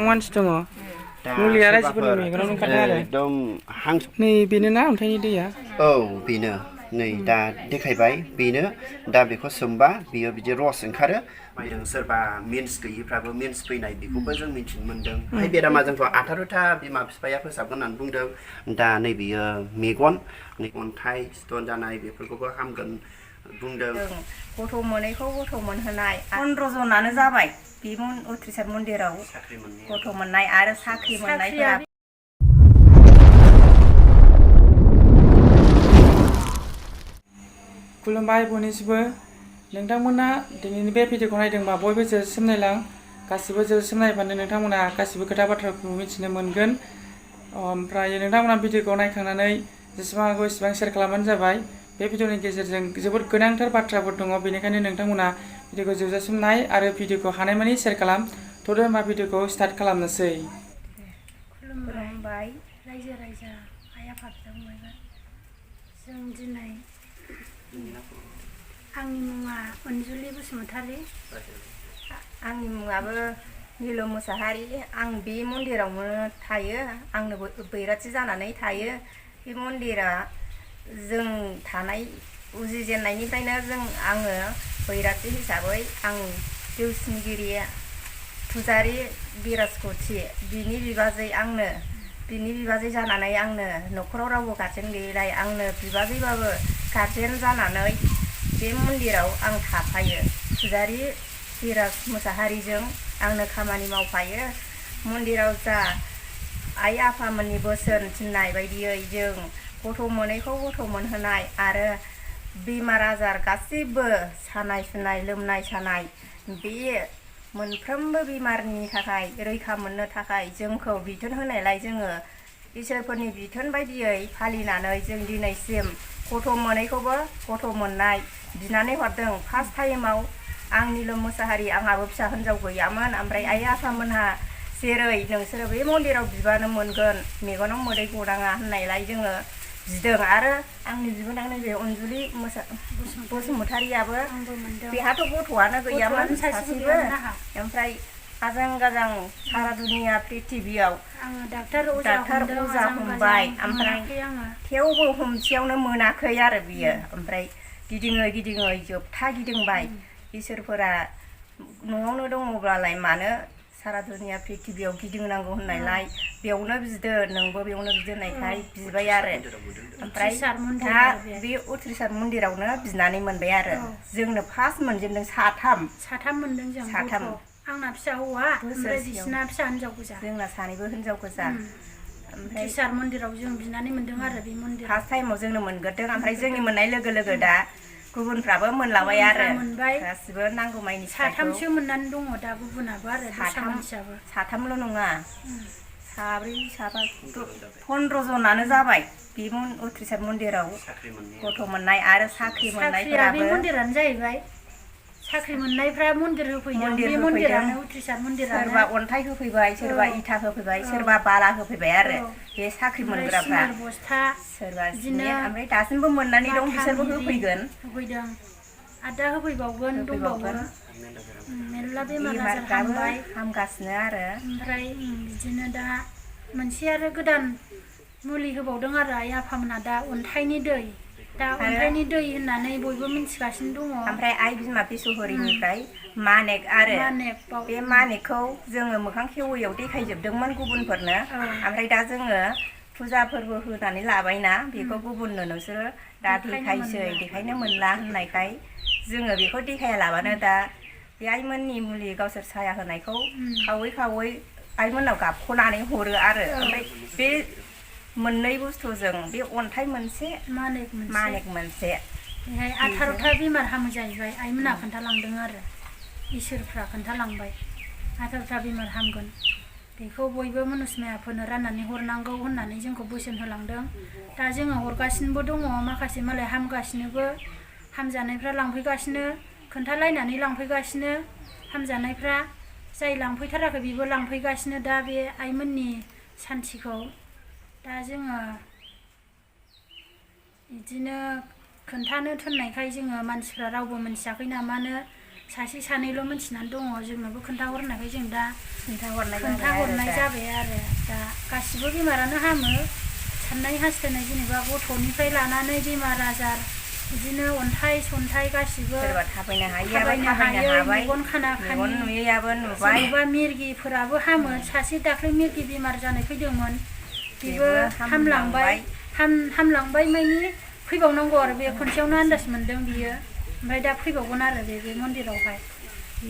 मानसि दङ मुलिया रायजोफोरनि मेगनाव ओंखारदों आरो एकदम हां नै बेनो ना अन्थाइनि दैया औ बेनो नै दा देखायबाय बेनो दा बेखौ सोमबा बियो बिदि रस ओंखारो सोरबा मिन्स गैयिफ्राबो मिन्स फैनाय बेखौबो जों मिथिनो मोन्दों बे बेरामा जोंखौ 18था बिमा बिफाया फोसाबगोन होननानै बुंदों दा नै बियो मेगन अन्थाइ स्टन जानाय बेफोरखौबो हामगोन बुंदों गथ' मोनैखौ गथ' मोनहोनाय 15 जनानो जाबाय बे उथ्रिसार मन्दिराव गथ' मोननाय आरो साख्रि मोननायफोरा खुलुमबाय बयनिसिमबो नोंथांमोना दिनैनि बे भिडिअखौ नायदोंबा बयबो जोबसिम नायलां गासिबो जोबसिम नायबानो नोंथांमोना गासिबो खोथा बाथ्राखौ मिथिनो मोनगोन ओमफ्राय नोंथांमोना भिडिअखौ नायखांनानै जेसेबां हागौ एसेबां शेयार खालामबानो जाबाय बे भिडिअनि गेजेरजों जोबोद गोनांथार बाथ्राफोर दङ बेनिखायनो नोंथांमोना भिडिअखौ जोबजासिम नाय आरो भिडिअखौ हानायमानि शेयार खालाम थ'दो होनबा भिडिअखौ स्टार्ट खालामनोसै खुलुमबाय रायजो राजा आइ आफाजों बयबो जों दिनै आंनि मुङा अनजुलि बसुमतारी आंनि मुङाबो निल मुसाहारि आं बे मन्दिरावनो थायो आंनो बैराथि जानानै थायो बे मन्दिरा जों थानाय उजिजेननायनिफ्रायनो आङो बैराथि हिसाबै आं देवसिंगिरि फुजारि बिराजखथि बिनि बिबाजै जानानै आंनो न'खराव रावबो गारजेन गैयैलाय आंनो बिबाजैबाबो गारजेन जानानै बे मन्दिराव आं थाफायो फुजारि बिराज मुसाहारिजों आंनो खामानि मावफायो मन्दिराव जा आइ आफामोननि बोसोन थिननाय बायदियै जों गथ' मोनैखौ गथ' मोनहोनाय आरो बेमार आजार गासिबो सानाय सुनाय लोमनाय सानाय बे मोनफ्रोमबो बेमारनि थाखाय रैखा मोननो थाखाय जोंखौ बिथोन होनायलाय जोङो इसोरफोरनि बिथोन बायदियै फालिनानै जों दिनैसिम गथ' मोनैखौबो गथ' मोननाय बिनानै हरदों फार्स्ट टाइमाव आं निल मुसाहारि आंहाबो फिसा हिन्जाव गैयामोन ओमफ्राय आइ आफामोनहा जेरै नोंसोरो बे मन्दिराव बिबानो मोनगोन मेगनाव मोदै गनाङा होननायलाय जोङो बिदों आरो आंनि बिबोनांनो बे अनजुलि बसुमतारियाबो बेहाथ' गथ'आनो गैयामोन सासेबो ओमफ्राय आजां गाजां सारा दुनिया प्रिथिबियाव डाक्टार अजा हमबाय ओमफ्राय थेवबो हमसेयावनो मोनाखै आरो बियो ओमफ्राय गिदिङै जोबथा गिदिंबाय इसोरफोरा न'आवनो दङब्लालाय मानो सारा दुनिया प्रिथिबियाव गिदिंनांगौ होननायलाय बेयावनो बिदो नोंबो बेयावनो बिदो होननायखाय बिबाय आरो ओमफ्राय दा बे उथ्रिसार मन्दिरावनो बिनानै मोनबाय आरो जोंनो फार्स्ट मोनजेनदों साथाम मोनदों जों साथाम आंना फिसा हौवा ओमफ्राय बिसिना फिसा हिन्जाव गोजा जोंना सानैबो हिन्जाव गोजा ओमफ्राय उथ्रिसार मन्दिराव जों बिनानै मोनदों आरो बे मन्दिराव फार्स्ट टाइमाव जोंनो मोनग्रोदों ओमफ्राय जोंनि मोननाय लोगो लोगो दा गुबुनफ्राबो मोनलांबाय आरो गासिबो नांगौ माइनि साथामसो मोननानै दङ दा गुबुनाबो आरो साथामल' नङा साब्रै साबा 15 जनानो जाबाय बे उथ्रिसार मन्दिराव गथ' मोननाय आरो साख्रि मोननायफोराबो बे मन्दिरानो जाहैबाय साख्रि मोननायफ्रा मन्दिर होफैदों बे मन्दिरानो उथ्रिसार मन्दिरानो सोरबा अन्थाइ होफैबाय सोरबा इथा होफैबाय सोरबा बाला होफैबाय आरो बे साख्रि मोनग्राफ्रा सोरबा बिदिनो ओमफ्राय दासिमबो मोननानै दं बिसोरबो होफैदों आरो दा होफैबावगोन दंबावो मेरला बेमार आजार हामगासिनो आरो ओमफ्राय बिदिनो दा मोनसे आरो गोदान मुलि होबावदों आरो आइ आफामोना दा अन्थाइनि दै होननानै बयबो मिथिगासिनो दङ ओमफ्राय आइ बिमा बिस'हरिनिफ्राय मानेक आरो बे मानेकखौ जोङो मोखां खेवैयाव देखायजोबदोंमोन गुबुनफोरनो ओमफ्राय दा जोङो फुजा फोरबो होनानै लाबायना बेखौ गुबुननो नोंसोरो दा देखायनो मोनला होननायखाय जोङो बेखौ देखाया लाबानो दा बे आइमोननि मुलि गावसोर साया होनायखौ खावै खावै आइमोननाव गाबख'नानै हरो आरो ओमफ्राय बे मोननै बुस्थुजों बे अन्थाइ मोनसे मानेक मोनसे बेहाय 18था बेमार हामो जाहैबाय आइमोना खोन्थालांदों आरो इसोरफ्रा खोन्थालांबाय 18था बेमार हामगोन बेखौ बयबो मनुष्मायाफोरनो राननानै हरनांगौ होननानै जोंखौ बोसोन होलांदों दा जोङो हरगासिनोबो दङ माखासे मालाय हामगासिनोबो हामजानायफ्रा लांफैगासिनो खोन्थालायनानै लांफैगासिनो हामजानायफ्रा जाय लांफैथाराखै बेबो लांफैगासिनो दा बे आइमोननि सान्थिखौ दा जोङो बिदिनो खोन्थानो थोननायखाय जोङो मानसिफ्रा रावबो मिथियाखै नामानो सासे सानैल' मिथिनानै दङ जोंनोबो खोन्थाहरनायखाय जों दा खोन्थाहरनाय जाबाय आरो दा गासिबो बेमारानो हामो साननाय हास्थायनाय जेनेबा गथ'निफ्राय लानानै बेमार आजार बिदिनो अन्थाइ सन्थाइ गासिबो सोरबा थाबायनो हायैयाबो हाबाय मेगन खाना मेगन नुयैयाबो नुबाय सोरबा मिरगिफोराबो हामो सासे दाख्लै मिरगि बेमार जानाय फैदोंमोन बेबो हामलांबाय हामलांबाय मानि फैबावनांगौ आरो बे खनसेयावनो आन्दाज मोन्दों बियो ओमफ्राय दा फैबावगोन आरो बे मन्दिरावहाय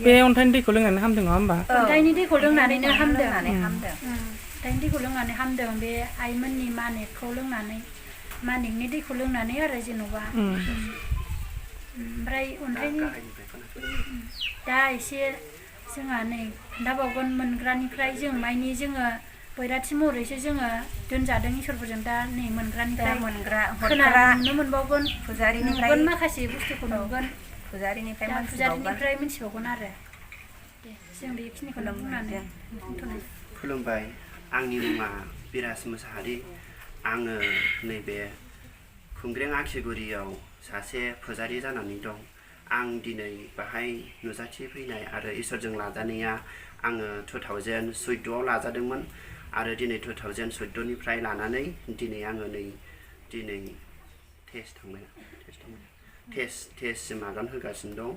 बे अन्थाइनि दैखौ लोंनानै हामदों नङा होमबा अन्थाइनि दैखौ लोंनानैनो हामदों अन्थाइनि दैखौ लोंनानै हामदों बे आइमोननि मानेकखौ लोंनानै मानेकनि दैखौ लोंनानै आरो जेन'बा ओमफ्राय अन्थाइनि दा एसे जोंहा नै खोन्थाबावगोन मोनग्रानिफ्राय जों माइनि जोङो बैराथि महरैसो जोङो दोनजादों इसोरफोरजों दा नै मोनग्रानिफ्राय नुनो मोनबावगोन फुजारिनिफ्राय नुगोन माखासे बुस्थुखौ नुगोन फुजारिनिफ्राय मिथिबावगोन आरो दे जों बेखिनिखौनो बुंनानै दोनथ'नाय खुलुमबाय आंनि मुङा बिराज मोसाहारि आङो नैबे खुंग्रें आखिगुरियाव सासे फुजारि जानानै दं आं दिनै बाहाय नुजाथि फैनाय आरो इसोरजों लाजानाया आङो 2014आव लाजादोंमोन आरो दिनै 2014निफ्राय लानानै दिनै आङो दिनै टेस्टसिम आगान होगासिनो दं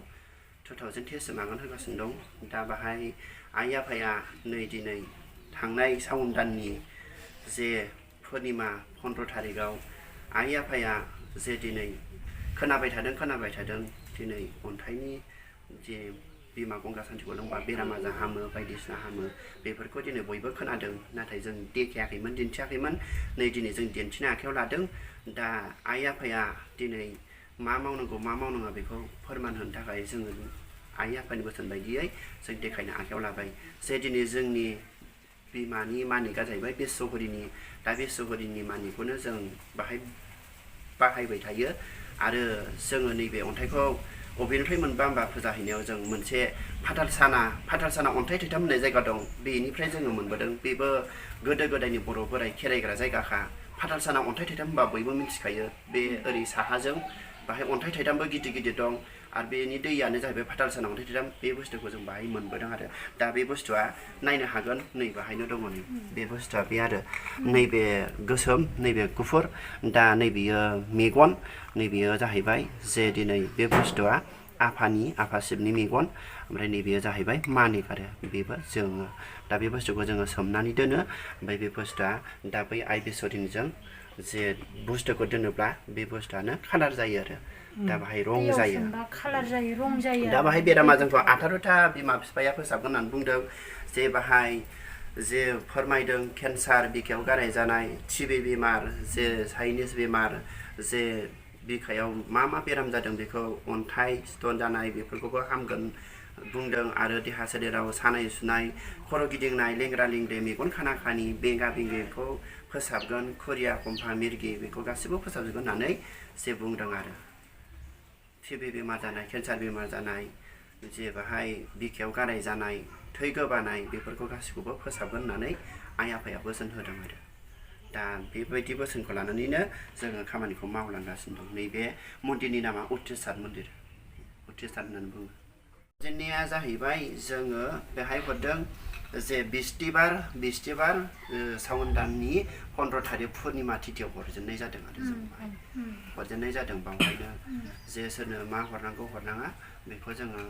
2000 टेस्टसिम आगान होगासिनो दं दा बाहाय आइ आफाया नै दिनै थांनाय सावन दाननि जे पुर्निमा 15 थारिखआव आइ आफाया जे दिनै खोनाबाय थादों दिनै अन्थाइनि जे बिमा गंगा सान्थिखौ लोंबा बेराम आजार हामो बायदिसिना हामो बेफोरखौ दिनै बयबो खोनादों नाथाय जों देखायाखैमोन दिन्थियाखैमोन नै दिनै जों दिन्थिनो आखायाव लादों दा आइ आफाया दिनै मा मावनाङा बेखौ फोरमान होनो थाखाय जोङो आइ आफानि बोसोन बायदियै जों देखायनो आखायाव लाबाय जे दिनै जोंनि बिमानि मानिकआ जाहैबाय बिश्वहरिनि दा बिश्वहरिनि मानिकखौनो जों बाहायबाय थायो आरो जोङो नैबे अन्थाइखौ बबेनिफ्राय मोनबा होमबा फुजा हैनायाव जों मोनसे फाथालसाना अन्थाइ थैथाम होननाय जायगा दं बेनिफ्राय जोङो मोनबोदों बेबो गोदो गोदायनि बर' बोराय खेराइग्रा जायगाखा फाथालसाना अन्थाइ थैथाम होनबा बयबो मिथिखायो बे ओरै साहाजों बाहाय अन्थाइ थैथामबो गिदिर दं आरो बेनि दैयानो जाहैबाय फाथालसाना अन्थाइ थैथाम बे बुस्थुखौ जों बाहाय मोनबोदों आरो दा बे बुस्थुआ नायनो हागोन नै बाहायनो दङ नै बे बुस्थुआ बे आरो नैबे गोसोम नैबे गुफुर दा नैबेयो मेगन नैबेयो जाहैबाय जे दिनै बे बुस्थुआ आफा शिबनि मेगन ओमफ्राय नैबेयो जाहैबाय मानिक आरो बेबो जोङो दा बे बुस्थुखौ जोङो सोमनानै दोनो ओमफ्राय बे बुस्थुआ दा बै आइ बिश्वहरिनिजों जे बुस्थुखौ दोनोब्ला बे बुस्थुआनो कालार जायो आरो दा बाहाय रं जायो दा बाहाय बेरामा जोंखौ 18था बिमा बिफाया फोसाबगोन होननानै बुंदों जे बाहाय जे फोरमायदों केन्सार बिखायाव गाराय जानाय टिबि बेमार जे चाइनिस बेमार जे बिखायाव मा बेराम जादों बेखौ अन्थाइ स्टन जानाय बेफोरखौबो हामगोन बुंदों आरो देहा सोलेराव सानाय सुनाय खर' गिदिंनाय लेंग्रा लेंग्रे मेगन खाना खानि बेंगा बेंगिखौ फोसाबगोन खुरिया खम्फा मिरगि बेखौ गासिबो फोसाबजोबगोन होननानै जे बुंदों आरो टिबि बेमार जानाय केन्सार बेमार जानाय जे बाहाय बिखायाव गाराय जानाय थै गोबानाय बेफोरखौ गासिखौबो फोसाबगोन होननानै आइ आफाया बोसोन होदों आरो दा बेबायदि बोसोनखौ लानानैनो जोङो खामानिखौ मावलांगासिनो दं नैबे मन्दिरनि नामा उत्रिसाद मन्दिर होननानै बुङो जेंनाया जाहैबाय जोङो बेहाय हरदों जे बिस्तिबार सावन दाननि 15 थारिख पुर्निमा तिथियाव हरजेननाय जादों आरो जों हरजेननाय जादों बावहायनो जे सोरनो मा हरनांगौ हरनाङा बेखौ जोङो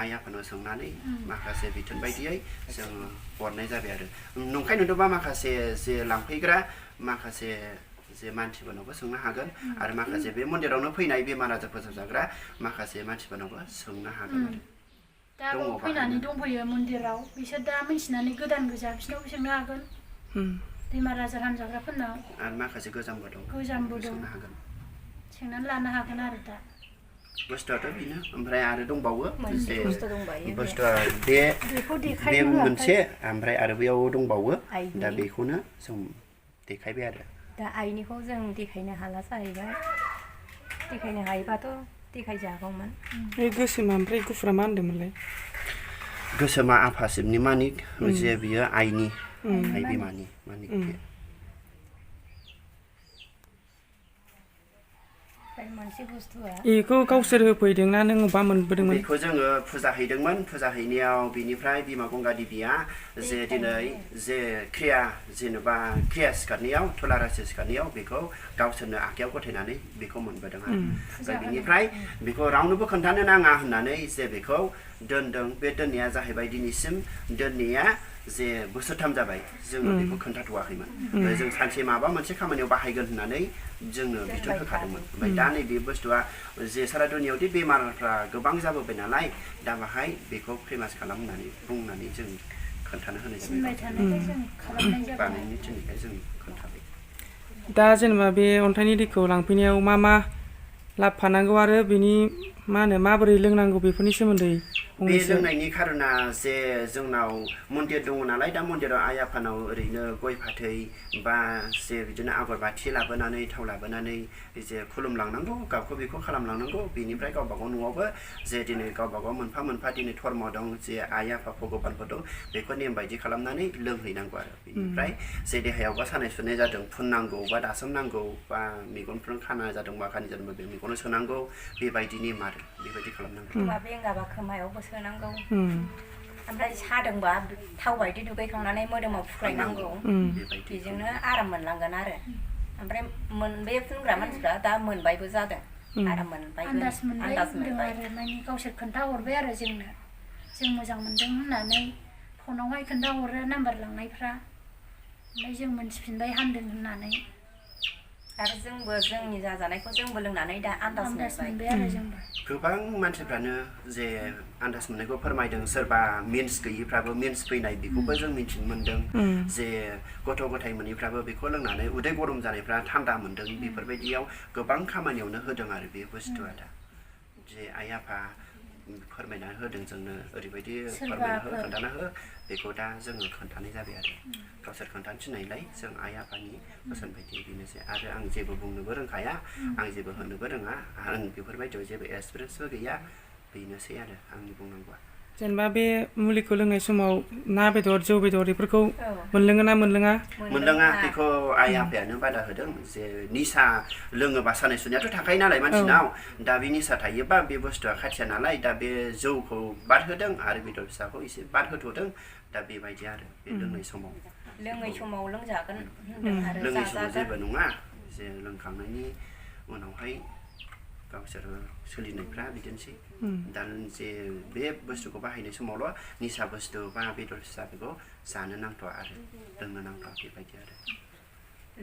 आइ आफानाव सोंनानै माखासे बिथोन बायदियै जोङो हरनाय जाबाय आरो नंखाय नुदोंबा माखासे जे लांफैग्रा माखासे जे मानसिफोरनावबो सोंनो हागोन आरो माखासे बे मन्दिरावनो फैनाय बेमार आजार फोसाबजाग्रा माखासे मानसिफोरनावबो सोंनो हागोन आरो दा बाव फैनानै दंफैयो मन्दिराव बिसोर दा मिन्थिनानै गोदान गोजा बिसोरनावबो सोंनो हागोन बेमार आजार हामजाग्राफोरनाव आरो माखासे गोजामबो दं सोंनो हागोन सोंनानै लानो हागोन आरो दा बुस्थुआथ' बेनो ओमफ्राय आरो दंबावो जे बुस्थुआ बे मोनसे ओमफ्राय आरो बेयाव दंबावो दा बेखौनो जों देखायबाय आरो दा आइनिखौ जों देखायनो हाला जाहैबाय देखायनो हायोबाथ' देखायजागौमोन बे गोसोमा ओमफ्राय गुफुरा मा होनदोंमोनलाय गोसोमा आफा शिबनि मानिक जे बियो आइनि आइ बिमानि मानिक मोनसे बुस्थुआ बेखौ गावसोर होफैदोंना नों अबा मोनबोदोंमोन? बेखौ जोङो फुजा हैदोंमोन। फुजा हैनायाव बिनिफ्राय बिमा गंगा देबिया जे दिनै जे जेनेबा क्रिया सिखारनायाव थुलारासि सिखारनायाव बेखौ गावसोरनो आखायाव गथायनानै बेखौ मोनबोदों आरो ओमफ्राय बिनिफ्राय बेखौ रावनोबो खोन्थानो नाङा होननानै जे बेखौ दोनदों। बे दोननाया जाहैबाय दिनैसिम दोननाया जे बोसोरथाम जाबाय जोङो बेखौ खोन्थाथ'वाखैमोन। जों सानसे माबा मोनसे खामानियाव बाहायगोन होननानै जोंनो बिथोन होखादोंमोन। ओमफ्राय दा नैबे बुस्थुआ जे सारा दुनियावदि बेमारफ्रा गोबां जाबोबाय नालाय दा बाहाय बेखौ फेमास खालाम होननानै बुंनानै जों खोन्थानो होनाय थिनबाय जाबाय। थानायखाय जों खालामनाय जाबाय। बानायनो थिननायखाय जों खोन्थाबाय। दा जेनेबा बे अन्थाइनि दैखौ लांफैनायाव मा लाबोफानांगौ आरो बेनि माबोरै लोंनांगौ बेफोरनि सोमोन्दै बे लोंनायनि खारना जे जोंनाव मन्दिर दङ नालाय दा मन्दिराव आइ आफानाव ओरैनो गय फाथै बा जे बिदिनो आगर बाथि लाबोनानै थाव लाबोनानै जे खुलुमलांनांगौ गावखौ बेखौ खालामलांनांगौ। बेनिफ्राय गावबागाव न'आवबो जे दिनै गावबागाव मोनफा मोनफा दिनै धर्म दं जे आइ आफा भगबानफोर दं बेखौ नेम बायदि खालामनानै लोंहैनांगौ आरो बेनिफ्राय जे देहायावबा सानाय सुनाय जादों फुननांगौ बा दासोमनांगौ बा मेगनफ्राव खाना जादोंबा खानि जादोंबा बे मेगनाव सोनांगौ बेबायदि नेम आरो बेबायदि खालामनांगौ। खोमा बेंगाबा खोमायावबो सोनांगौ। ओमफ्राय सादोंबा थाव बायदि दुगैखांनानै मोदोमाव फुख्लायनांगौ। बेजोंनो आराम मोनलांगोन आरो ओमफ्राय बे फुनग्रा मानसिफ्रा दा मोनबायबो जादों। आराम मोनबाय आन्दाज मोनबाय होनदों आरो माने गावसोर खोन्थाहरबाय आरो जोंनो जों मोजां मोनदों होननानै फनावहाय खोन्थाहरो नाम्बार लांनायफ्रा। ओमफ्राय जों मोनथिफिनबाय हामदों होननानै। आरो जोंबो जोंनि जाजानायखौ जोंबो लोंनानै दा आन्दाज मोनबाय आरो जोंबो। गोबां मानसिफ्रानो जे आन्दाज मोननायखौ फोरमायदों। सोरबा मिन्स गैयिफ्राबो मिन्स फैनाय बेखौबो जों मिन्थिनो मोन्दों। जे गथ' गथाय मोनैफ्राबो बेखौ लोंनानै उदै गरम जानायफ्रा थान्दा मोन्दों। बेफोरबायदियाव गोबां खामानियावनो होदों आरो बे बुस्थुआ दा जे आइ आफा फोरमायना होदों जोंनो ओरैबायदि फोरमायना हो खोन्थाना हो बेखौ दा जोङो खोन्थानाय जाबाय आरो गावसोर खोन्थानो थिननायलाय जों आइ आफानि बोसोन बायदि बेनोसै। आरो आं जेबो बुंनोबो रोंखाया आं जेबो होनोबो रोङा आं बेफोरबायदियाव जेबो एक्सपिरियेन्सबो गैया बेनोसै आरो आंनि बुंनांगौआ। जेनेबा बे मुलिखौ लोंनाय समाव ना बेदर जौ बेदर बेफोरखौ मोनलोङो ना मोनलोङा? मोनलोङा बेखौ आइ आफायानो बादा होदों जे निसा लोङोबा सानाय सुनायाथ' थाखायो नालाय मानसिनाव दा बे निसा थायोबा बे बुस्थुआ खाथिया नालाय दा बे जौखौ बाद होदों आरो बेदर फिसाखौ एसे बाद होथ'दों दा बेबायदि आरो बे लोंनाय समाव। लोङै समाव लोंजागोन होनदों आरो लोंनाय समाव जेबो नङा जे लोंखांनायनि उनावहाय गावसोर सोलिनायफ्रा बिदिनोसै। दा जे बे बुस्थुखौ बाहायनाय समावल' निसा बुस्थु बा बेदर फिसा बेखौ जानो नांथ'आ आरो लोंनो नांथ'आ बेबायदि आरो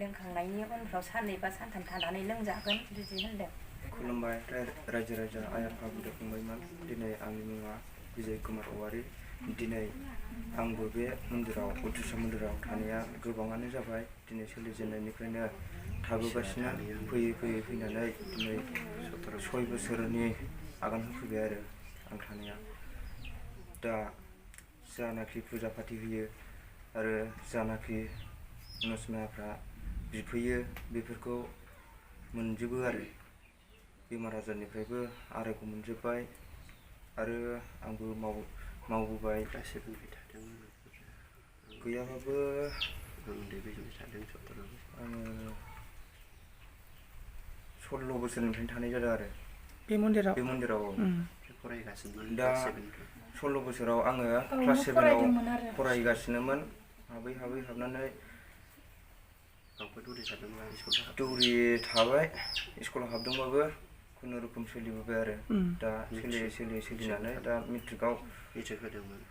लोंखांनायनि उनफ्राव साननै बा सानथाम थानानै लोंजागोन बिदि होनदों। खुलुमबाय रायजो राजा आइ आफा बिदा फंबायमोन। दिनै आंनि मुङा बिजय कुमार औवारि। दिनै आंबो बे मन्दिराव उत्तिसा मन्दिराव थानाया गोबाङानो जाबाय। दिनै सोलिजेननायनिफ्रायनो थाबोगासिनो फैयै फैनानै दिनै 6 बोसोरनि आगान होफैबाय आरो आं थानाया। दा जानाखि फुजा फाथि होयो आरो जानाखि अनुसमायाफ्रा बिफैयो बेफोरखौ मोनजोबो आरो बेमार आजारनिफ्रायबो आरायग' मोनजोब्बाय आरो आंबो मावबोबाय गैयाबाबो आङो 16 बोसोरनिफ्रायनो थानाय जादों आरो बे मन्दिराव फरायगासिनो दा 16 बोसोराव आङो क्लास 7आव फरायगासिनोमोन। हाबनानै दौरि थाबाय स्कुलाव हाबदोंबाबो खुनुरुखुम सोलिबोबाय आरो दा सोलिनानै दा मेट्रिकआव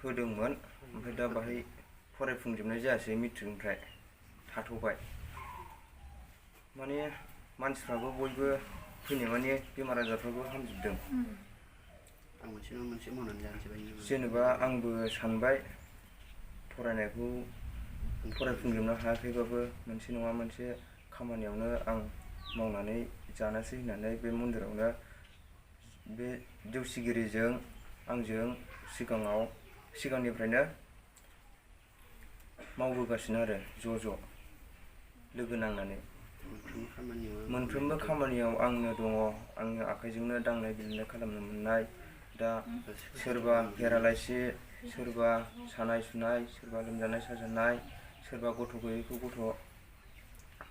होदोंमोन। ओमफ्राय दा बाहाय फरायफुंजोबनाय जायासै मेट्रिकनिफ्राय थाथ'बाय। माने मानसिफ्राबो बयबो फैनाय माने बेमार आजारफ्राबो हामजोबदों। जेनेबा आंबो सानबाय फरायनायखौ फरायफुंजोबनो हायाखैबाबो मोनसे नङा मोनसे खामानियावनो आं मावनानै जानोसै होननानै बे मन्दिरावनो बे जौसिगिरिजों आंजों सिगांनिफ्रायनो मावबोगासिनो आरो ज' लोगो नांनानै मोनफ्रोमबो खामानियाव आंनो दङ। आंनि आखाइजोंनो दांनाय बिलिरनाय खालामनो मोननाय। दा सोरबा पेरालाइसिस, सोरबा सानाय सुनाय, सोरबा लोमजानाय साजानाय, सोरबा गथ' गैयैखौ गथ'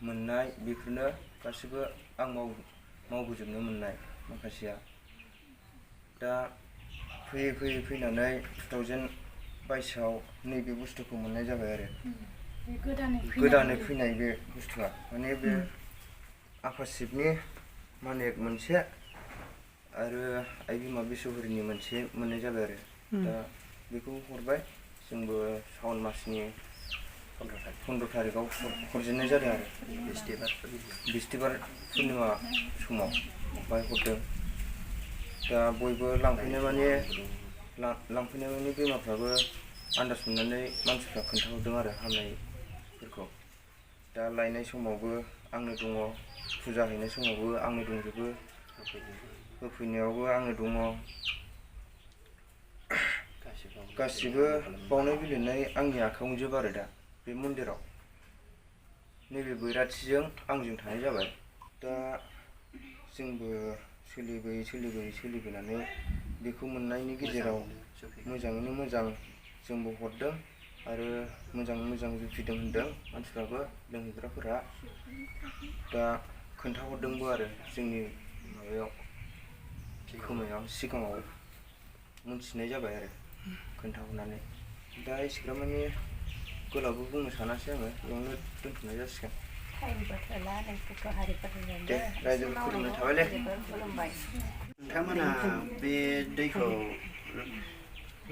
मोननाय बेफोरनो गासिबो आं मावबोजोबनो मोननाय माखासेया दा फैयै फैनानै 2022आव नैबे बुस्थुखौ मोननाय जाबाय आरो बे गोदानै फैनाय बे बुस्थुआ माने बे आफा शिबनि माने मोनसे आरो आइ बिमा बिश्वहरिनि मोनसे मोननाय जाबाय आरो दा बेखौ हरबाय जोंबो सावन मासनि 15 थारिखआव हरजेननाय जादों आरो बिस्तिबार पुर्निमा समाव बाहाय हरदों दा बयबो लांफैनाय माने बेमारफ्राबो आन्दाज मोननानै मानसिफ्रा खोन्थाहरदों आरो हामनायफोरखौ दा लायनाय समावबो आंनो दङ फुजा हैनाय समावबो आंनो दंजोबो होफैनायावबो आंनो दङ गासिबो बावनाय बिलिरनाय आंनि आखायावनो जोब आरो दा बे मन्दिराव नैबे बैराथिजों आंजों थानाय जाबाय दा जोंबो सोलिबोनानै बेखौ मोननायनि गेजेराव मोजाङैनो मोजां जोंबो हरदों आरो मोजाङै मोजां जुफिदों होनदों मानसिफ्राबो लोंहैग्राफोरा दा खोन्थाहरदोंबो आरो जोंनि माबायाव खोमायाव सिगाङाव मोनथिनाय जाबाय आरो खोन्थाहरनानै दा एसेग्राब माने गोलावबो बुंनो सानासै आङो बेयावनो दोनथ'नाय जासिगोन दे रायजोफोर खुलुमनाय थाबायलै नोंथांमोना बे दैखौ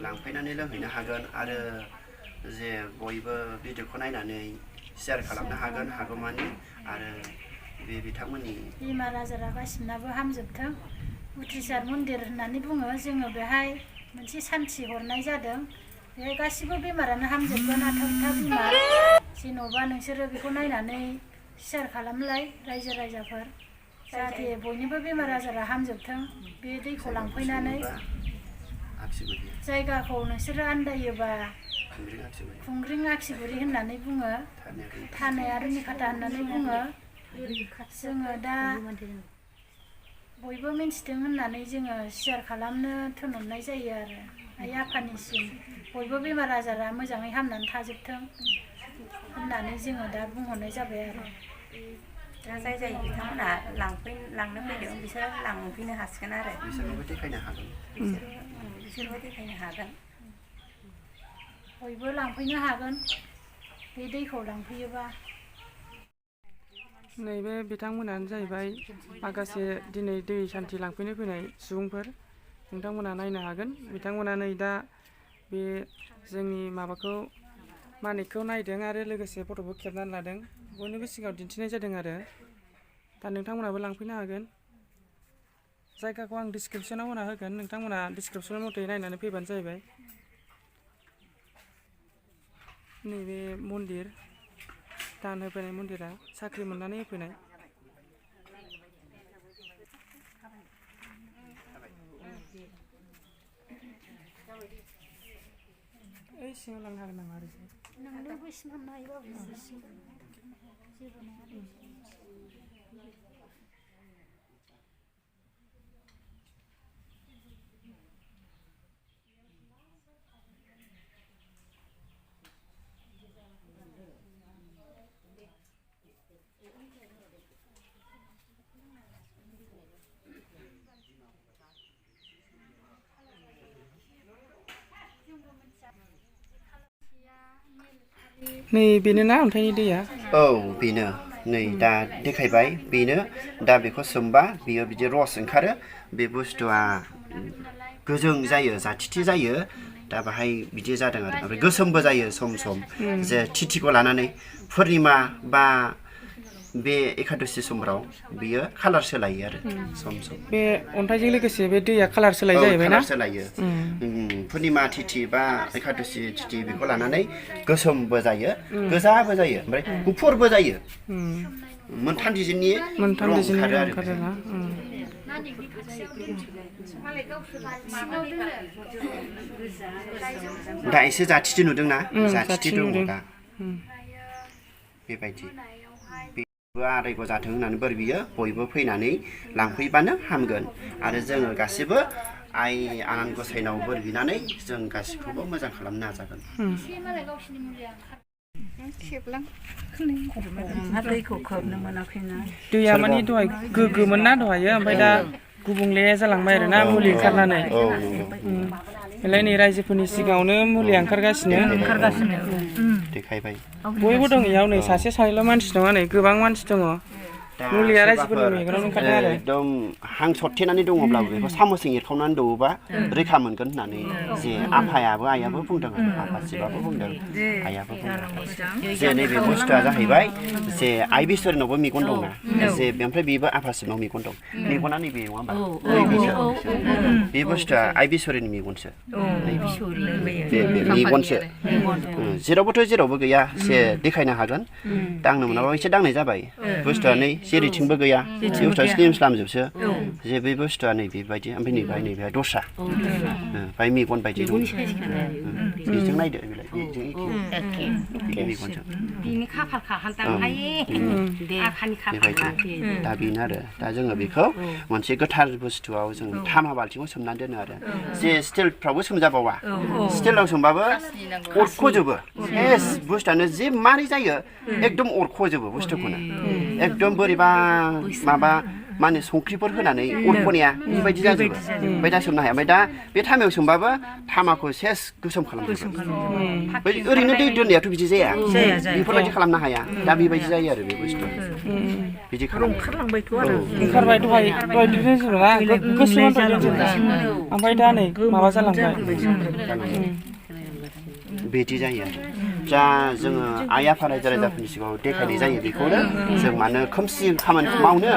लांफैनानै लोंहैनो हागोन आरो जे बयबो भिडिअखौ नायनानै शेयार खालामनो हागोन हागौमानि आरो बे बिथांमोननि बेमार आजारा गासिबनाबो हामजोबथों उथ्रिसार मन्दिर होननानै बुङो जोङो बेहाय मोनसे सान्थि हरनाय जादों बेहाय गासिबो बेमारानो हामजोबगोन आथा बेमार जेन'बा नोंसोरो बेखौ नायनानै शेयार खालामलाय रायजो राजाफोर जाहाथे बयनिबो बेमार आजारा हामजोबथों बे दैखौ लांफैनानै जायगाखौ नोंसोरो आन्दायोबा खुंग्रिं आखिगुरि होननानै बुङो थानाय आरो निखाथा होननानै बुङो जोङो दा बयबो मिन्थिथों होननानै जोङो शेयार खालामनो थिनहरनाय जायो आरो आइ आफानिसिम बयबो बेमार आजारा मोजाङै हामनानै थाजोबथों होननानै जोङो दा बुंहरनाय जाबाय आरो दा जाय बिथांमोना लांनो फैदों बिसोर लांफैनो हासिगोन आरो बिसोरबो देखायनो हागोन बिसोरबो देखायनो हागोन बयबो लांफैनो हागोन बे दैखौ लांफैयोबा नैबे बिथांमोनानो जाहैबाय माखासे दिनै दै सान्थि लांफैनो फैनाय सुबुंफोर नोंथांमोना नायनो हागोन बिथांमोना नै दा बे जोंनि माबाखौ मानिकखौ नायदों आरो लोगोसे फट'बो खेबनानै लादों बयनिबो सिगाङाव दिन्थिनाय जादों आरो दा नोंथांमोनाबो लांफैनो हागोन जायगाखौ आं डिसक्रिपसनाव होना होगोन नोंथांमोना डिसक्रिपसन मथे नायनानै फैबानो जाहैबाय नैबे मन्दिर दान होफैनाय मन्दिरा साख्रि मोननानै होफैनाय ओइ सिङाव लांनो हागोन नामा आरो नोंनो बैसिम हाबनो हायोबाबो जेबो नङा नै बेनो ना अन्थाइनि दैया औ बेनो नै दा देखायबाय बेनो दा बेखौ सोमबा बियो बिदि रस ओंखारो बे बुस्थुआ गोजों जायो जाथिथि जायो दा बाहाय बिदि जादों आरो ओमफ्राय गोसोमबो जायो सम सम जे थिथिखौ लानानै पुर्निमा बा बे एकादशि समफ्राव बियो कालार सोलायो आरो सम सम बे अन्थाइजों लोगोसे बे दैया कालार सोलाय जाहैबाय ना कालार सोलायो पुर्निमा तिथि बा एकादशि तिथि बेखौ लानानै गोसोमबो जायो गोजाबो जायो ओमफ्राय गुफुरबो जायो मोनथाम डिजाइननि रं ओंखारो आरो दा एसे जाथिथि नुदोंना जाथिथि दङ दा बेबायदि आरायग' जाथों होननानै बोर बियो बयबो फैनानै लांफैबानो हामगोन आरो जोङो गासिबो आइ आनान गसाइनाव बोर बिनानै जों गासिखौबो मोजां खालामनो नाजागोन दैखौ खोबनो मोनाखैना दैया माने दहाय गोग्गोमोन ना दहायो ओमफ्राय दा गुबुंले जालांबाय आरोना मुलि ओंखारनानै बेलाय नै रायजोफोरनि सिगाङावनो मुलिया ओंखारगासिनो देखायबाय बयबो दं इयाव नै सासे सानैल' मानसि नङा नै गोबां मानसि दङ मुलिया रायजोफोरनि मेगनाव ओंखारदों आरो एकदम हां सरथेनानै दङब्लाबो बेखौ सामसजों एरखावनानै दौवोबा रैखा मोनगोन होननानै जे आफायाबो आइयाबो बुंदों आफा शिबाबो बुंदों आइयाबो बुंदों जे नैबे बुस्थुआ जाहैबाय जे आइ बिसोरनावबो मेगन दंना जे ओमफ्राय बेबो आफा शिबनाव मेगन दं मेगना नैबे नङा होमबा बे बुस्थुआ आइ बिसोरनि मेगनसो मेगनसो जेरावबोथ' जेरावबो गैया जे देखायनो हागोन दांनो मोनाबा एसे दांनाय जाबाय बुस्थुआ नै जेरैथिंबो गैया बे बुस्थुआ स्लिम स्लामजोबसो जे बे बुस्थुआ नै बेबायदि ओमफ्राय नैबेहाय दस्रा ओमफ्राय मेगन बायदि दं बेजों नायदो बेजों एखे मेगनजों बिनि खाफालखा हान्दांहाय आफानि खाफालखा दा बेनो आरो दा जोङो बेखौ मोनसे गोथार बुस्थुआव जों थामा बाल्थिङाव सोमनानै दोनो आरो जे स्टिलफ्रावबो सोमजाबावा स्टिलाव सोमबाबो अरख'जोबो एस बुस्थुआनो जे मारै जायो एकदम अरख'जोबो बुस्थुखौनो एकदम बोरैबा माबा मा होनो संख्रिफोर होनानै अरख'नाया बेबायदि जाजोबो ओमफ्राय दा सोमनो हाया ओमफ्य दा बे थामायाव सोमबाबो थामाखौ सेस गोसोम खालामजोबो ओरैनो दै दोननायाथ' बिदि जाया बेफोरबायदि खालामनो हाया दा बेबायदि जायो आरो बे बुस्थुआ बिदि ओंखारलांबायथ' आरो ओंखारबाय दहाय दोनजोबना गोसोमोन दहाय दोनजोबना ओमफ्राय दा नै माबा जालांबाय बिदि जायो आरो जा जोङो आइ आफा रायजो राजाफोरनि सिगाङाव देखायनाय जायो बेखौनो जों मानो खोमसि खामानिखौ मावनो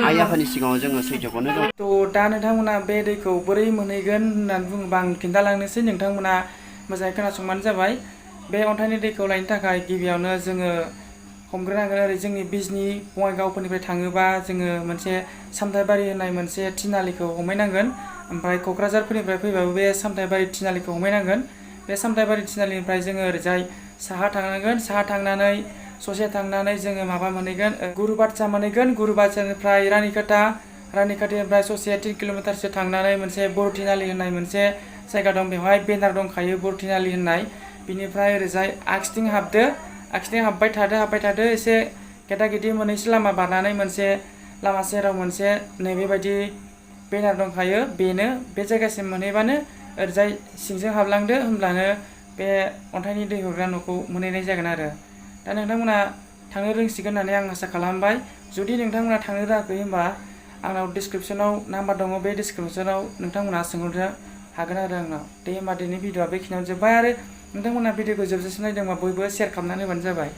आइ आफानि सिगाङाव जोङो सैथोखौनो जों थ' दा नोंथांमोना बे दैखौ बोरै मोनहैगोन होननानै बुङोबा आं खिन्थालांनोसै नोंथांमोना मोजाङै खोनासंबानो जाबाय बे अन्थाइनि दैखौ लायनो थाखाय गिबियावनो जोङो हमग्रोनांगोन ओरै जोंनि बिजनि बङाइगावफोरनिफ्राय थाङोबा जोङो मोनसे सामथाइबारि होननाय मोनसे थिनालिखौ हमहैनांगोन ओमफ्राय क'क्राझारफोरनिफ्राय फैबाबो बे सामथाइबारि थिनालिखौ हमहैनांगोन बे सामथाइबारि थिनालिनिफ्राय जोङो ओरैजाय साहा थांनांगोन साहा थांनानै ससे थांनानै जोङो माबा मोनहैगोन गुरुबादसा मोनहैगोन गुरुबादसानिफ्राय रानिखाथानिफ्राय ससे 3 किल'मिटारसो थांनानै मोनसे बरथिनालि होननाय मोनसे जायगा दं बेवहाय बेनार दंखायो बरथिनालि होननाय बिनिफ्राय ओरैजाय आगसिथिं हाबबाय थादो एसे गेदा गेदि मोननैसो लामा बारनानै मोनसे लामा सेराव मोनसे नैबेबायदि बेनार दंखायो बेनो बे जायगासिम मोनहैबानो ओरैजाय सिंजों हाबलांदो होमब्लानो बे अन्थाइनि दै हरग्रा न'खौ मोनहैनाय जागोन आरो दा नोंथांमोना थांनो रोंसिगोन होननानै आं आसा खालामबाय जुदि नोंथांमोना थांनो रोङाखै होनबा आंनाव डिसक्रिपसनाव नाम्बार दङ बे डिसक्रिपसनाव नोंथांमोना सोंहरनो हागोन आरो आंनाव दे होमबा दिनै भिडिअआ बेखिनियावनो जोब्बाय आरो नोंथांमोना भिडिअखौ जोबजासिम नायदोंबा बयबो शेयार खालामनानै होबानो जाबाय